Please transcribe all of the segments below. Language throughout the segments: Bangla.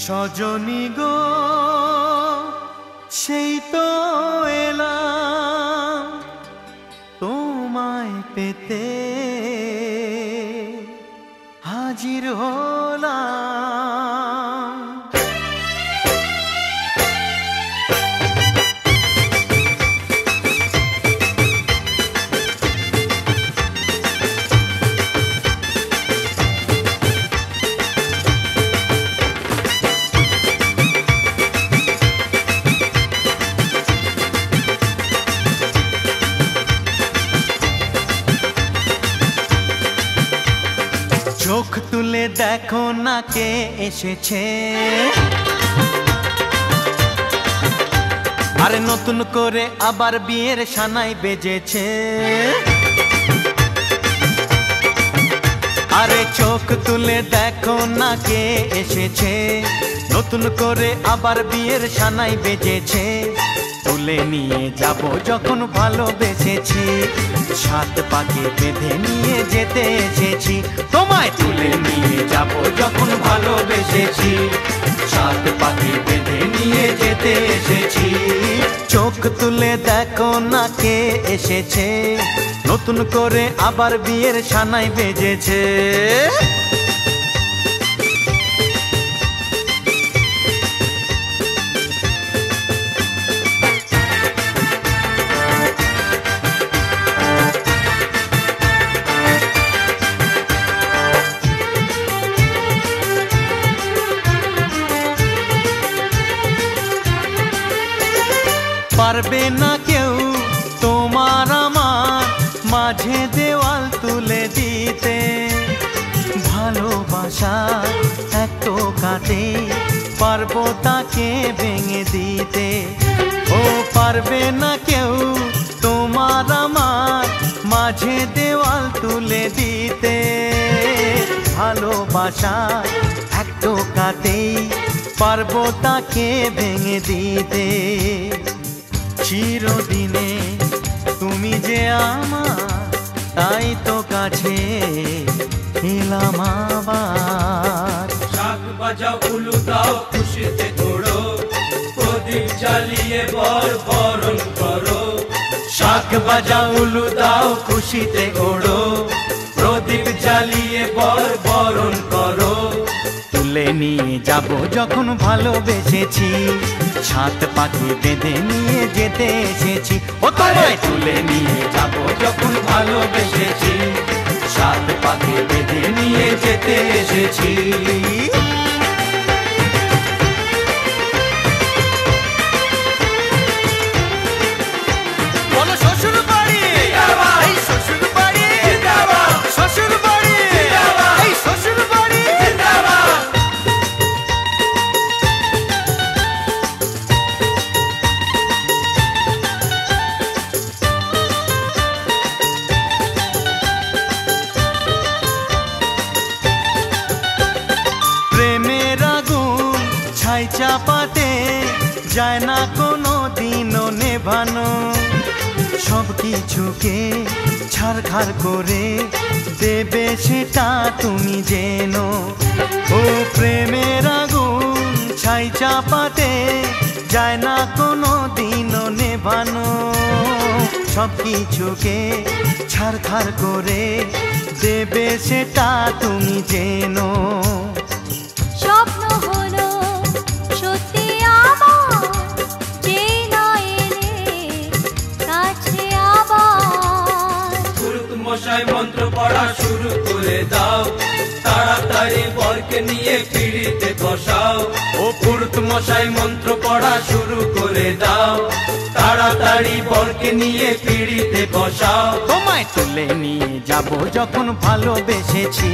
সজনী গো সেই তো এলাম তোমায় পেতে হাজির হলাম। চোখ তুলে দেখো না কে এসেছে, আরে নতুন করে আবার বিয়ের সানাই বেজেছে। আরে চোখ তুলে দেখো না কে এসেছে, নতুন করে আবার বিয়ের সানাই বেজেছে। তুলে নিয়ে যাব যখন ভালোবেসেছি, সাত পাকে বেঁধে নিয়ে যেতে এসেছি। তোমায় তুলে নিয়ে যাব যখন ভালোবেসেছি, সাত পাকে বেঁধে নিয়ে যেতে এসেছি। চোখ তুলে দেখো না কে এসেছে, নতুন করে আবার বিয়ের সানাই বেজেছে। পারবে না কেউ তোমার আমার মাঝে দেওয়াল তুলে দিতে, ভালোবাসা এত কাটে পারবো তাকে ভেঙে দিতে। ও পারবে না কেউ তোমার আমার মাঝে দেওয়াল তুলে দিতে, ভালোবাসা এত কাটে পারবো তাকে ভেঙে দিতে। চিরদিনে তুমি যে আমার, তাই তো কাছে এলাম আবার। শাক বাজাও উলু দাও খুশিতে ঘোড়ো, প্রদীপ জ্বালিয়ে বরণ করো। শাক বাজাও উলু দাও খুশিতে ঘোড়ো, প্রদীপ জ্বালিয়ে বরণ করো। তুলে নিয়ে যাব যখন ভালোবেসেছি, সাত পাখি বেঁধে নিয়ে যেতে এসেছি। ও তোমায় তুলে নিয়ে যাব যখন ভালোবেসেছি, সাত পাখি বেঁধে নিয়ে যেতে এসেছি। বলো শ্বশুর বাড়ি, এই শ্বশুর বাড়ি, শ্বশুর বাড়ি, এই শ্বশুর বাড়ি। প্রেমের আগুন ছাই চাপাতে যায় না কোনো দিনও নেভানো, সব কিছুকে ছারখার করে দেবে সেটা তুমি জেনো। ও প্রেমের আগুন ছাই চাপাতে যায় না কোনো দিনও নেভানো, সব কিছুকে ছারখার করে দেবে সেটা তুমি জেনো। স্বপ্ন হলো সত্যি আমার, যে না এলে কাছে আবার। পুরুত মশাই মন্ত্র পড়া শুরু করে দাও, তাড়াতাড়ি বরকে নিয়ে পিড়িতে বসাও। ও পুরুত মশাই মন্ত্র পড়া শুরু করে দাও, তাড়াতাড়ি বরকে নিয়ে পিড়িতে বসাও। তোমায় তুলে নিয়ে যাব যখন ভালোবেসেছি,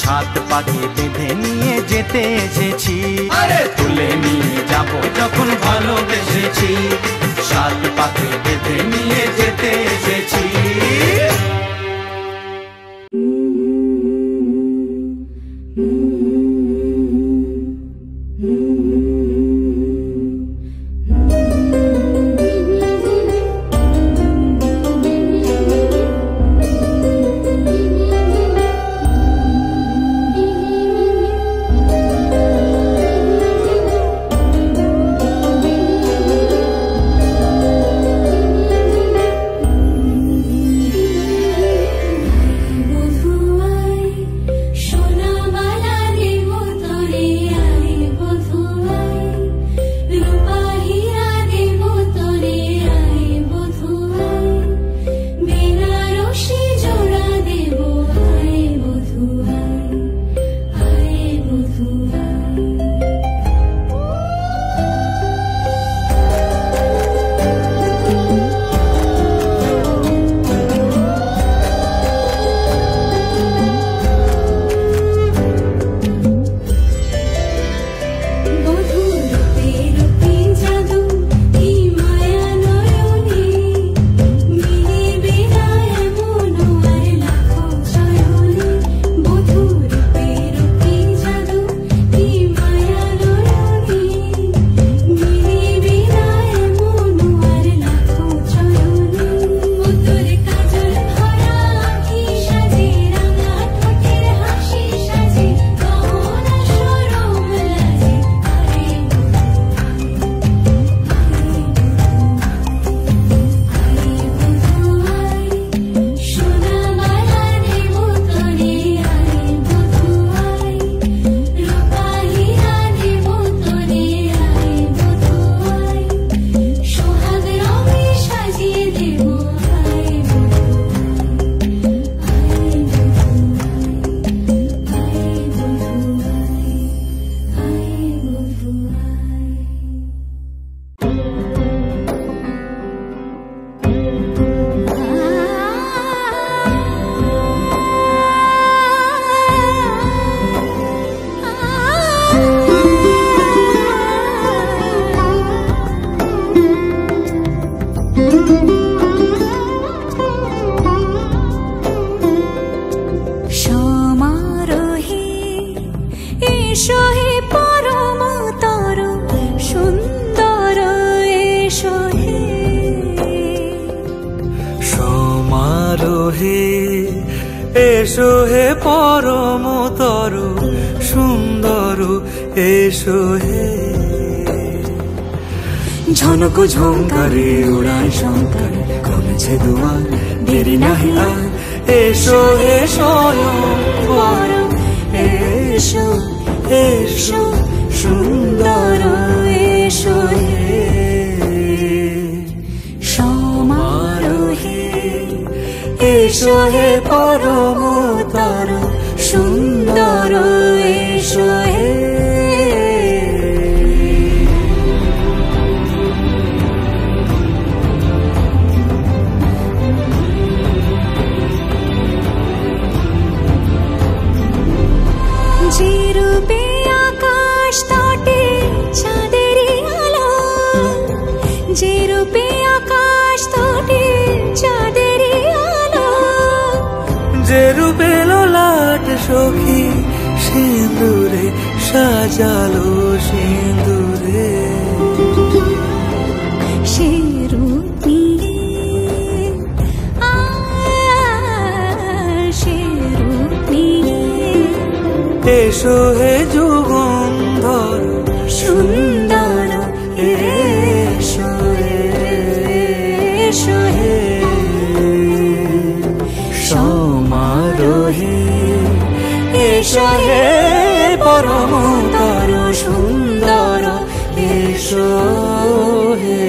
সাত পাকে বেঁধে নিয়ে যেতে এসেছি। আরে তুলে নিয়ে যাব যখন ভালোবেসেছি, সাত পাকে বেঁধে নিয়ে যেতে এসেছি। এসো হে পরমতর সুন্দর এসো হে ঝনক ঝঙ্কারে উড়ায় শঙ্কর কমেছে দুয়ার দেরি নাহি আর এসো হে স্বয়ং পরম এসো এসো সুন্দর এসো হে সমারোহে এসো হে পরমতর সুন্দর এসো হে যে রূপে আকাশ তটে চাঁদেরই আলো, যে রূপে আকাশ তটে চাঁদেরই আলো, যে রূপে ললাট সখী সিঁদুরে সাজালো সিঁদুরে সে রূপ নিয়ে সে রূপ নিয়ে এসো হে যুগন্ধর সুন্দর এসো এসো হে সমারোহে এসো হে পরমতর সুন্দর এসো হে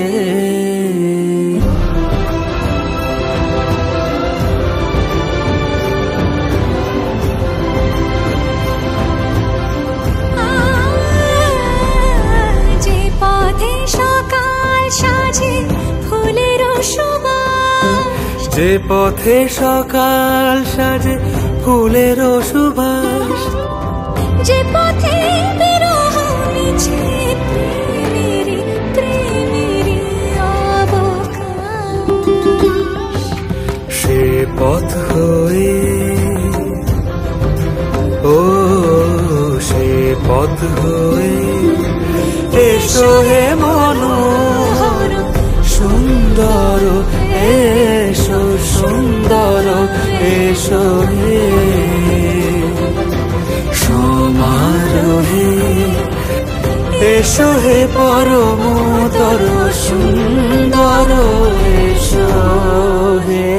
যে পথে সকাল সাজে ফুলের সুবাস, যে পথে সকাল সাজে ফুলের সুবাস, যে পথে বিরহ মিছে প্রেমেরই প্রেমেরই অবকাশ, সে পথ হয়ে ও সে পথ হয়ে এসো হে মনোহর সুন্দর এসো সুন্দর এসো হে সমারোহে এসো হে পরমতর সুন্দর এসো হে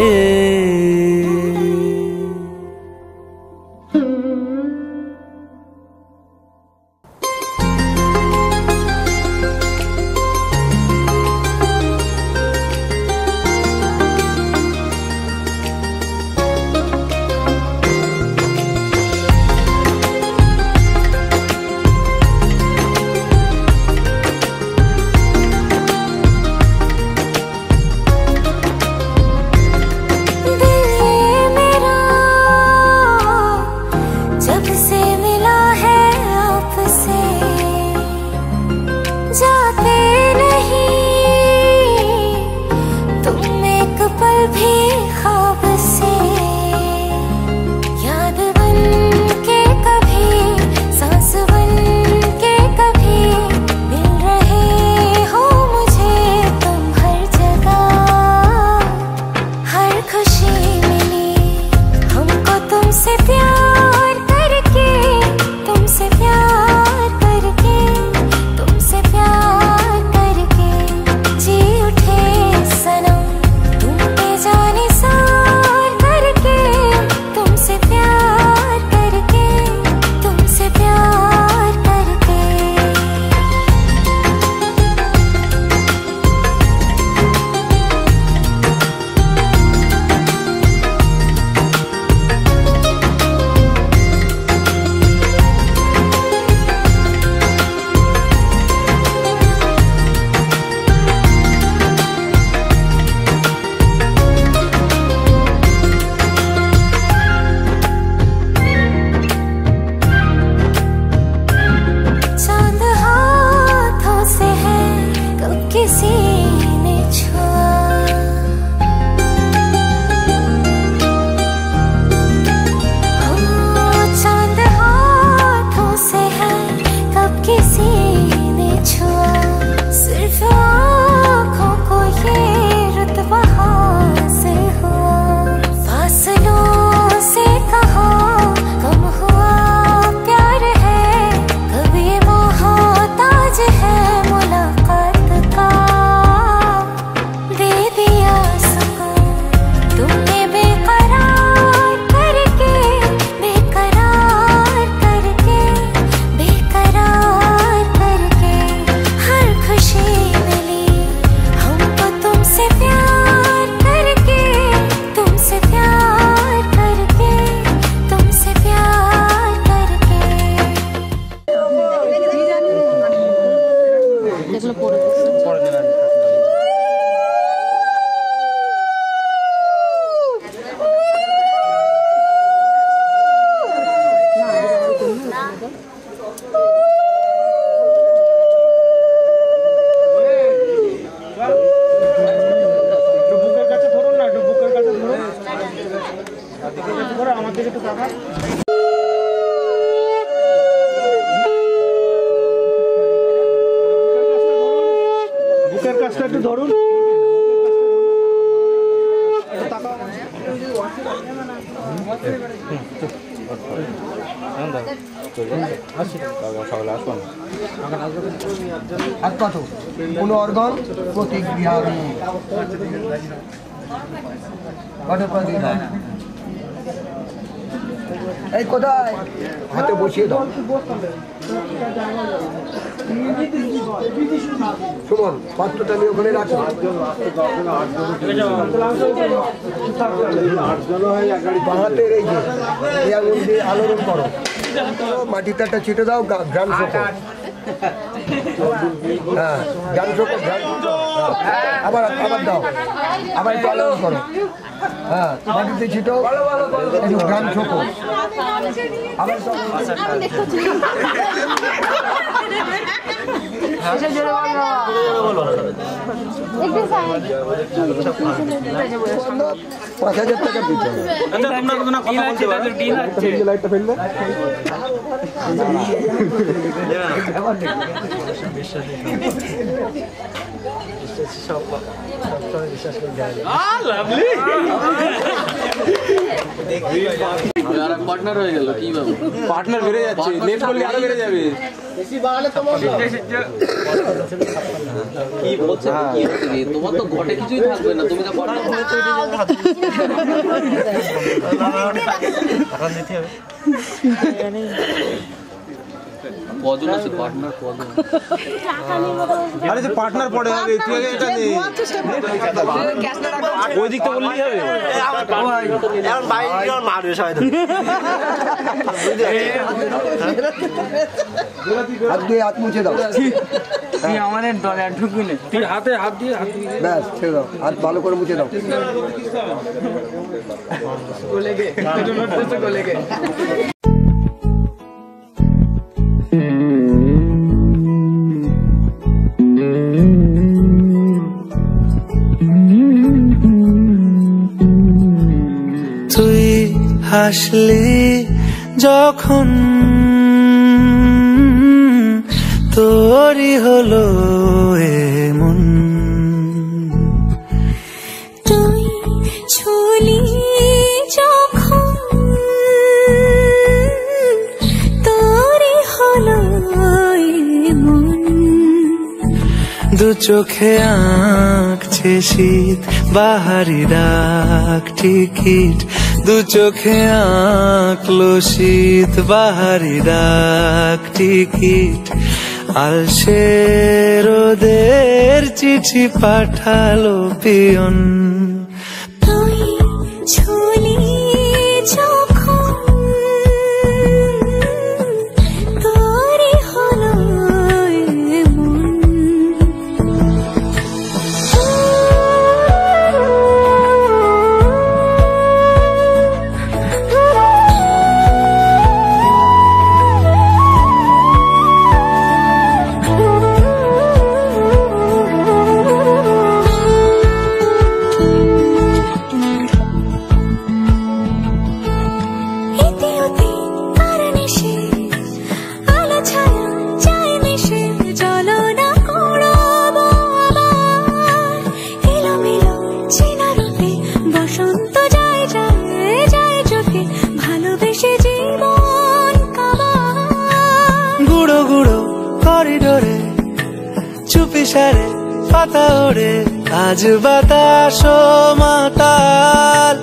এগুলো পরে দেবেন। বুকের কাজটা একটু ধরুন। আর কত কোন অর্গন প্রতিক্রিয়া এই কোথায় হাতে বসিয়ে দাও। সুমন পাত্রটা নিয়ে ওখানে রাখো। বাহাতের এই যে এই আঙুল দিয়ে আলোড়ন করো, মাটিতে একটা ছিটে দাও, গ্রাম শোকো। হ্যাঁ গ্রাম শোকো, আবার আবার দাও, আবার একটু আলোড়ন করো। হ্যাঁ মাটিতে ছিটো, একটু গ্রাম শোকো, আবার ৳৫,০০০ পার্টনার হয়ে গেল। কি ভাবে পার্টনার বেড়ে যাচ্ছে, নেট করলে আরো বেড়ে যাবে। কি বলছে কি হচ্ছে, তোমার তো ঘটে কিছুই থাকবে না, তুমি তো কজন আছে পার্টনার, কজন? আরে যে পার্টনার পড়ে হবে, তুই আগে এটা নে, ওই দিকটা বললেই হবে। এখন বাইরে মারবে সবাই। হাত দিয়ে হাত মুছে দাও। তুই আমাদের দলে ঢুকবি না, তুই হাতে হাত দিয়ে ব্যাস ছেড়ে দাও, হাত ভালো করে মুছে দাও। তুই হাসলি যখন তোরই হলো এমন, তুই ছুলি যখন তোরই হলো এমন, দু চোখে আঁকছে শীত বাহারি ডাক টিকিট, দু চোখে আঁকলো শীত বাহারি ডাক টিকিট, আলসে রোদের চিঠি পাঠালো পিয়ন। তুই ছুলি যখন তোরই হলো এমন, করিডোরে চুপি সারে পাতা ওড়ে, আজ বাতাস মাতাল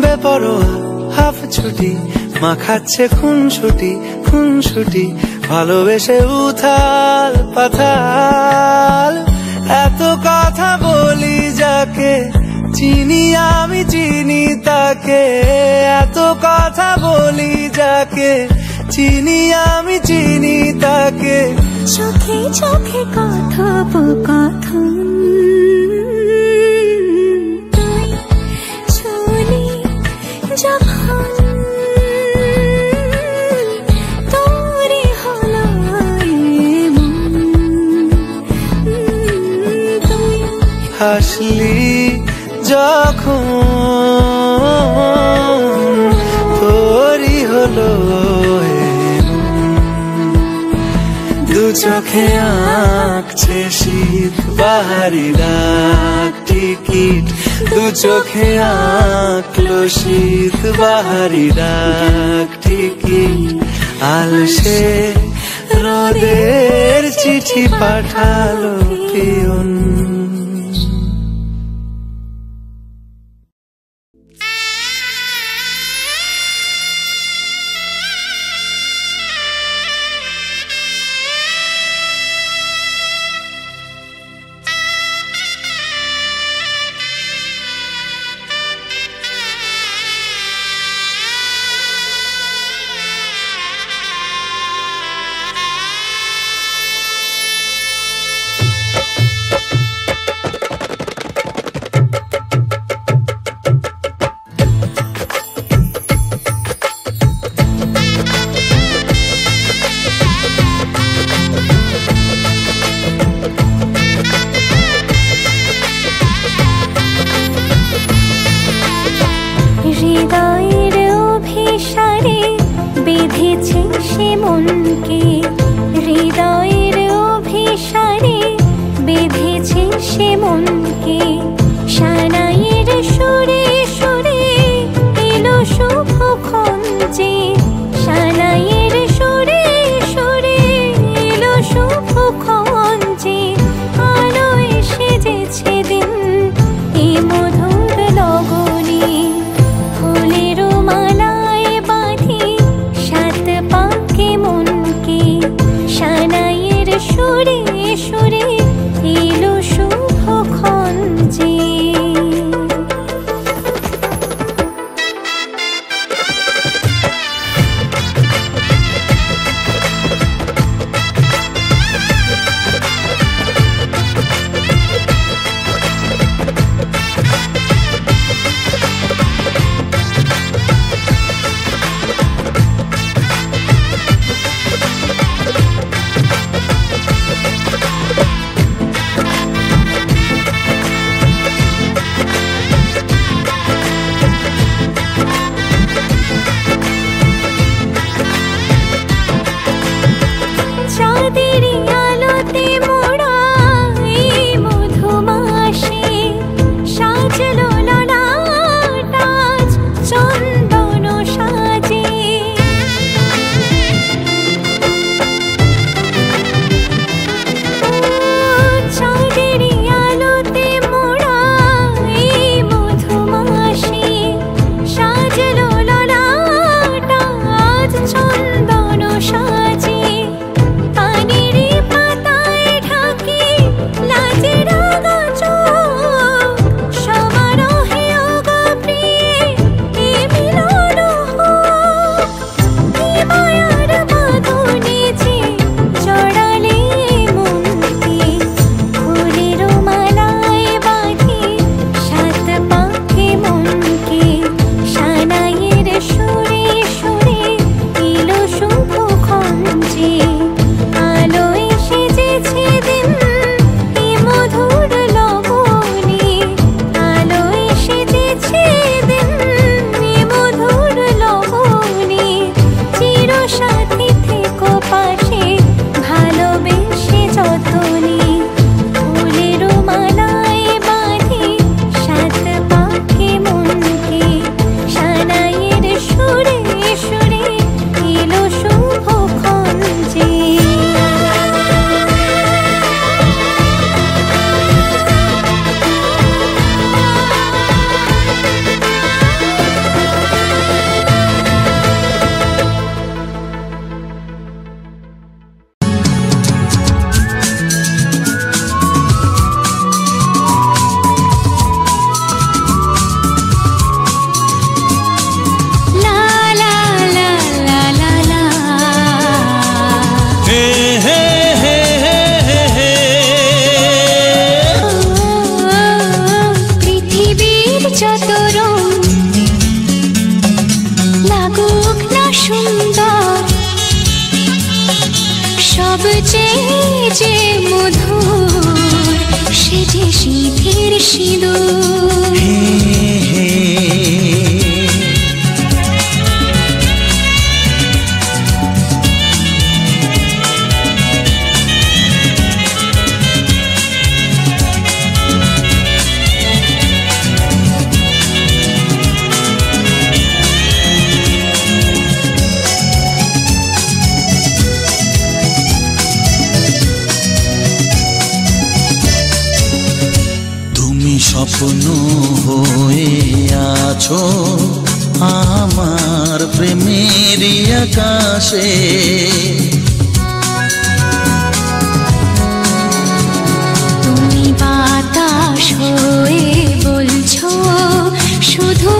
বেপরোয়া হাফ ছুটি, মাখাচ্ছে খুনছুটি ভালোবেসে উথাল পাথাল। এত কথা বলি যাকে চিনি আমি চিনি তাকে, এত কথা বলি যাকে চিনি আমি চিনি তাকে, চোখে চোখে কথোপকথন। তুই চলে যখন তোরে হলো এমন, তুই হাসলি যখন তোরই হলো দু চোখে আঁকছে শীত বাহারি ডাক টিকিট, দু চোখে আঁকলো শীত বাহারি ডাক টিকিট, আলসে রোদের চিঠি পাঠালো পিয়ন। হৃদয়ের অভিসারে বেঁধেছে সে মনকে, হৃদয়ের অভিসারে বেঁধেছে সে মনকে, সানাইয়ের সুরে সুরে এলো শুভক্ষণ যে, সানাইয়ের সুরে সুরে এলো শুভক্ষণ যে, আলোয় সেজেছে দিন এ মধুর লগনে, ফুলের মালায় বাঁধি সাত পাকে মনকে, সানাইয়ের সুরে সুরে এলো শুভক্ষণ যে। সিঁদুর। স্বপ্ন হয়ে আছো আমার প্রেমের আকাশে, তুমি বাতাস হয়ে বলছো শুধু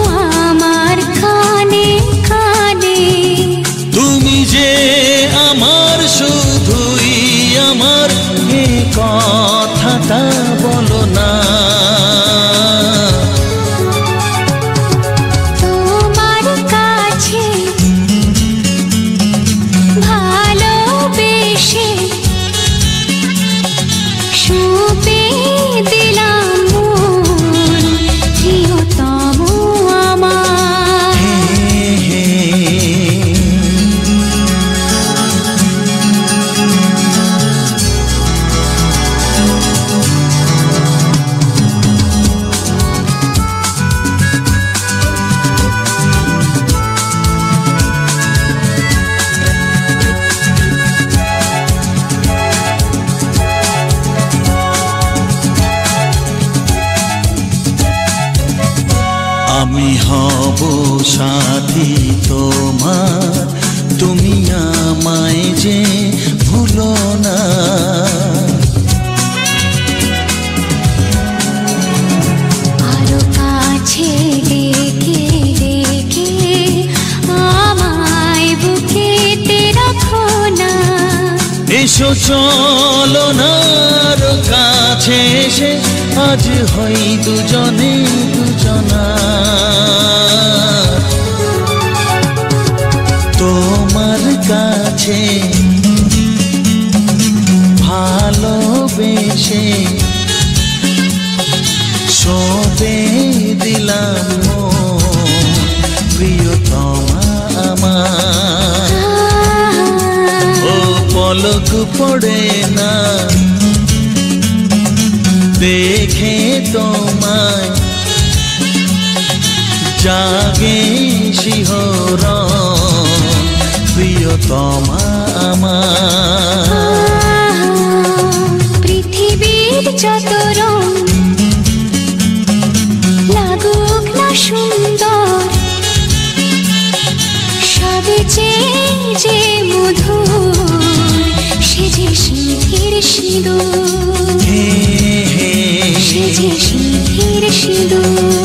আমার কানে কানে, তুমি যে আমার শুধুই আমার এ কথাটা বলো না। আমি হব সাথী তোমার, তুমি আমায় যে ভুলো না। আরো কাছে ডেকে ডেকে আমায় বুকেতে রাখো না। এসো চলো না আরো কাছে এসে আজ হই দুজনে দুজনা। তোমার কাছে ভালোবেসে সবে দিলাম প্রিয়তমা আমার। ও পলক পড়ে না দেখে তোমায়, জাগে শিহরণ প্রিয়তমা আমার। পৃথিবীর যত রং লাগুক না সুন্দর, সবে যে মধুর সে যে সিঁথির সিঁদুর, সে যে সিঁথির সিঁদুর।